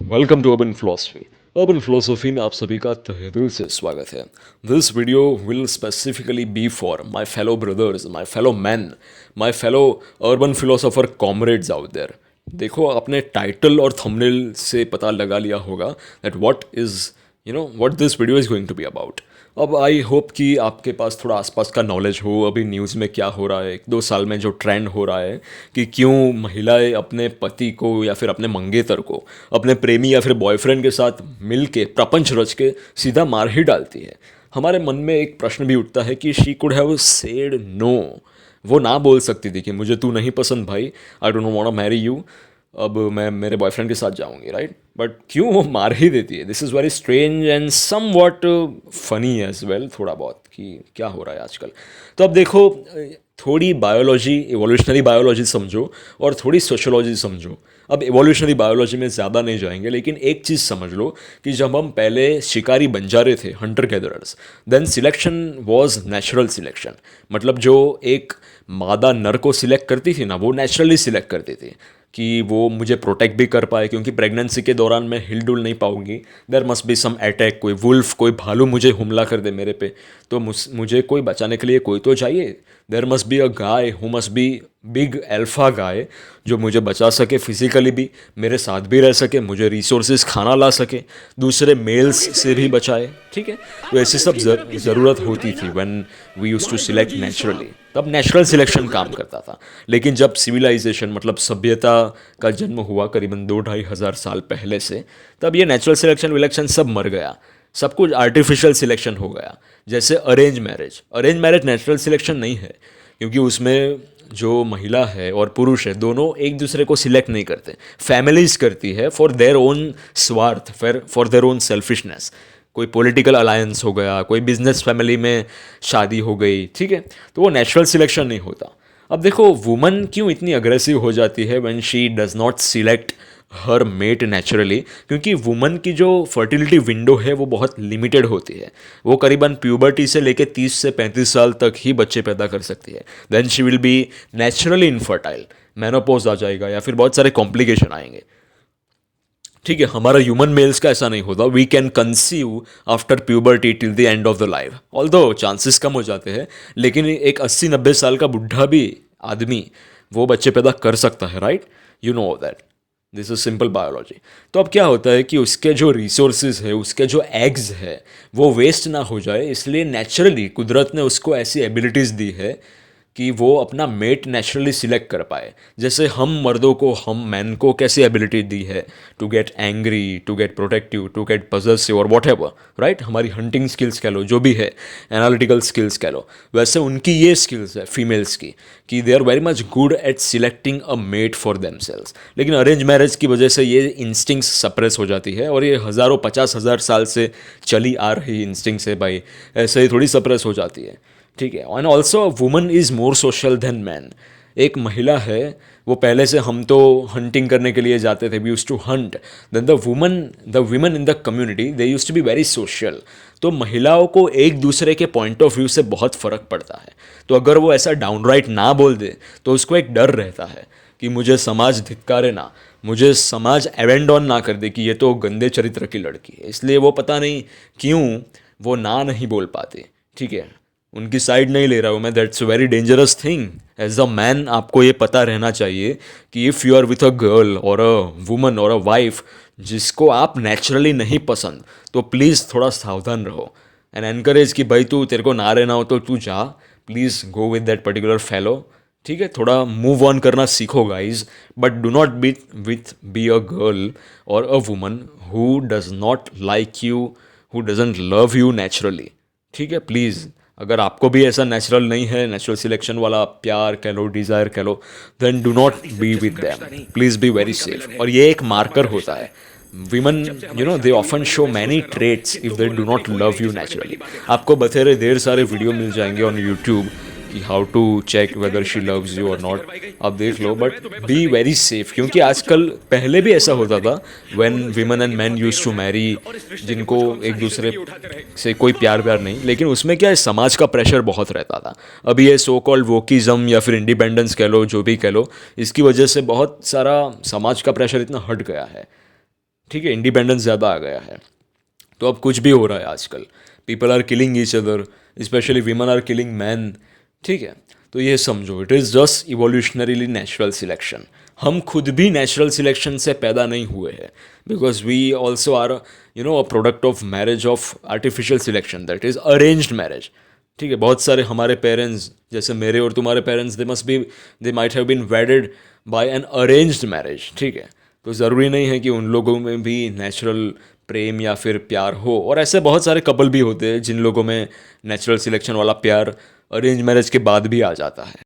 Welcome to Urban Philosophy. Urban Philosophy में आप सभी का तहे दिल से स्वागत है। This video will specifically be for my fellow brothers, my fellow man, my fellow urban philosopher comrades out there. देखो, आपने टाइटल और थंबनेल से पता लगा लिया होगा that what is what this video is going to be about. अब I hope कि आपके पास थोड़ा आसपास का नॉलेज हो, अभी न्यूज़ में क्या हो रहा है, 1-2 साल में जो ट्रेंड हो रहा है कि क्यों महिलाएं अपने पति को या फिर अपने मंगेतर को अपने प्रेमी या फिर बॉयफ्रेंड के साथ मिल के प्रपंच रच के सीधा मार ही डालती है। हमारे मन में एक प्रश्न भी उठता है कि she could have said no. वो ना बोल सकती थी कि मुझे तू नहीं पसंद भाई, I don't want to marry you, अब मैं मेरे बॉयफ्रेंड के साथ जाऊंगी, राइट? बट क्यों वो मार ही देती है? This is very strange and somewhat funny as well, थोड़ा बहुत, कि क्या हो रहा है आजकल। तो अब देखो, थोड़ी बायोलॉजी, इवोल्यूशनरी बायोलॉजी समझो और थोड़ी सोशोलॉजी समझो। अब इवोल्यूशनरी बायोलॉजी में ज़्यादा नहीं जाएंगे, लेकिन एक चीज़ समझ लो कि जब हम पहले शिकारी बन जा रहे थे, hunter gatherers, then selection was natural selection. मतलब जो एक मादा नर को सिलेक्ट करती थी ना, वो नेचुरली सिलेक्ट करती थी कि वो मुझे प्रोटेक्ट भी कर पाए, क्योंकि प्रेगनेंसी के दौरान मैं हिल डुल नहीं पाऊंगी। There must be some attack, कोई वुल्फ, कोई भालू मुझे हमला कर दे मेरे पे, तो मुझे कोई बचाने के लिए कोई तो चाहिए। There must be a guy who must be big alpha guy, जो मुझे बचा सके फिजिकली भी, मेरे साथ भी रह सके, मुझे रिसोर्सेज खाना ला सके, दूसरे मेल्स से भी बचाए। ठीक है, तो ऐसी सब ज़रूरत होती थी when we used to select naturally. तब नेचुरल सिलेक्शन काम करता था। लेकिन जब सिविलाइजेशन, मतलब सभ्यता का जन्म हुआ करीबन 2-2,500 साल पहले से, तब ये नेचुरल सिलेक्शन विलेक्शन सब मर गया, सब कुछ आर्टिफिशियल सिलेक्शन हो गया। जैसे arrange marriage, arrange marriage natural selection नहीं है, क्योंकि उसमें जो महिला है और पुरुष है, दोनों एक दूसरे को सिलेक्ट नहीं करते, फैमिलीज करती है फॉर देयर ओन स्वार्थ, फॉर देयर ओन सेल्फिशनेस। कोई पॉलिटिकल अलायंस हो गया, कोई बिजनेस फैमिली में शादी हो गई, ठीक है, तो वो नेचुरल सिलेक्शन नहीं होता। अब देखो, वुमन क्यों इतनी अग्रेसिव हो जाती है when she does not select her mate naturally? क्योंकि वुमन की जो फर्टिलिटी विंडो है वो बहुत लिमिटेड होती है। वो करीबन प्यूबर्टी से लेकर 30 से 35 साल तक ही बच्चे पैदा कर सकती है। Then she will be naturally infertile, menopause आ जाएगा या फिर बहुत सारे कॉम्प्लिकेशन आएंगे। ठीक है, हमारा ह्यूमन मेल्स का ऐसा नहीं होता। We can conceive after puberty till the end of the life, although chances कम हो जाते हैं, लेकिन एक 80-90 साल का बुढ़ा भी आदमी वो बच्चे पैदा कर सकता है, right? You know that, this is simple biology. तो अब क्या होता है कि उसके जो रिसोर्सेज है, उसके जो एग्स है, वो वेस्ट ना हो जाए, इसलिए नेचुरली कुदरत ने उसको ऐसी एबिलिटीज़ दी है कि वो अपना मेट नेचुरली सिलेक्ट कर पाए। जैसे हम मर्दों को, हम मैन को कैसी एबिलिटी दी है to get angry, to get protective, to get possessive और वॉट एवर, राइट? हमारी हंटिंग स्किल्स कह लो, जो भी है, एनालिटिकल स्किल्स कह लो, वैसे उनकी ये स्किल्स है फीमेल्स की कि they are very much good at selecting a mate for themselves. लेकिन अरेंज मैरिज की वजह से ये इंस्टिंक्ट्स सप्रेस हो जाती है, और ये हज़ारों 50,000 साल से चली आ रही इंस्टिंक्ट्स है भाई, ऐसे ही थोड़ी सप्रेस हो जाती है। ठीक है, and also woman is more social than man. एक महिला है, वो पहले से, हम तो हंटिंग करने के लिए जाते थे, we use to hunt, then the women in the community they use to be very social. तो महिलाओं को एक दूसरे के पॉइंट ऑफ व्यू से बहुत फ़र्क पड़ता है। तो अगर वो ऐसा डाउनराइट ना बोल दे तो उसको एक डर रहता है कि मुझे समाज धिक्कारे ना, मुझे समाज एवेंडॉन ना कर दे कि ये तो गंदे चरित्र की लड़की है। इसलिए वो पता नहीं क्यों वो ना नहीं बोल पाते। ठीक है, उनकी साइड नहीं ले रहा हूँ मैं, that's very dangerous thing. As a man आपको ये पता रहना चाहिए कि if you are with a girl और अ वुमन और अ वाइफ जिसको आप नेचुरली नहीं पसंद, तो प्लीज़ थोड़ा सावधान रहो एंड एनकरेज कि भाई तू, तेरे को ना रहना हो तो तू जा, please go with that particular fellow. ठीक है, थोड़ा मूव ऑन करना सीखो guys, but do not be a girl और a woman who does not like you, who doesn't love you naturally. ठीक है, प्लीज़, अगर आपको भी ऐसा नेचुरल नहीं है, नेचुरल सिलेक्शन वाला प्यार कह लो, डिज़ायर कह लो, then do not be with them, please be very safe. और ये एक मार्कर होता है। Women, they often show many traits if they do not love you naturally. आपको बथेरे ढेर सारे वीडियो मिल जाएंगे ऑन यूट्यूब कि how to check whether she loves you और नॉट, आप देख लो, बट बी वेरी सेफ। क्योंकि आजकल, पहले भी ऐसा होता था when women and man use to marry, जिनको एक दूसरे से कोई प्यार व्यार नहीं, लेकिन उसमें क्या है, समाज का प्रेशर बहुत रहता था। अभी ये सो कॉल्ड वोकिज़म या फिर इंडिपेंडेंस कह लो, जो भी कह लो, इसकी वजह से बहुत सारा समाज का प्रेशर इतना हट गया है। ठीक है, इंडिपेंडेंस ज़्यादा आ गया है। तो अब कुछ भी हो रहा है आजकल, people are killing each other, especially women are killing man. ठीक है, तो ये समझो, it is just evolutionarily natural selection. हम खुद भी नेचुरल सिलेक्शन से पैदा नहीं हुए हैं, because we also are a product of marriage of artificial selection, that is arranged marriage. ठीक है, बहुत सारे हमारे पेरेंट्स, जैसे मेरे और तुम्हारे parents, they might have been wedded by an arranged marriage. ठीक है, तो ज़रूरी नहीं है कि उन लोगों में भी नेचुरल प्रेम या फिर प्यार हो, और ऐसे बहुत सारे कपल भी होते हैं जिन लोगों में नेचुरल सिलेक्शन वाला प्यार अरेंज मैरिज के बाद भी आ जाता है।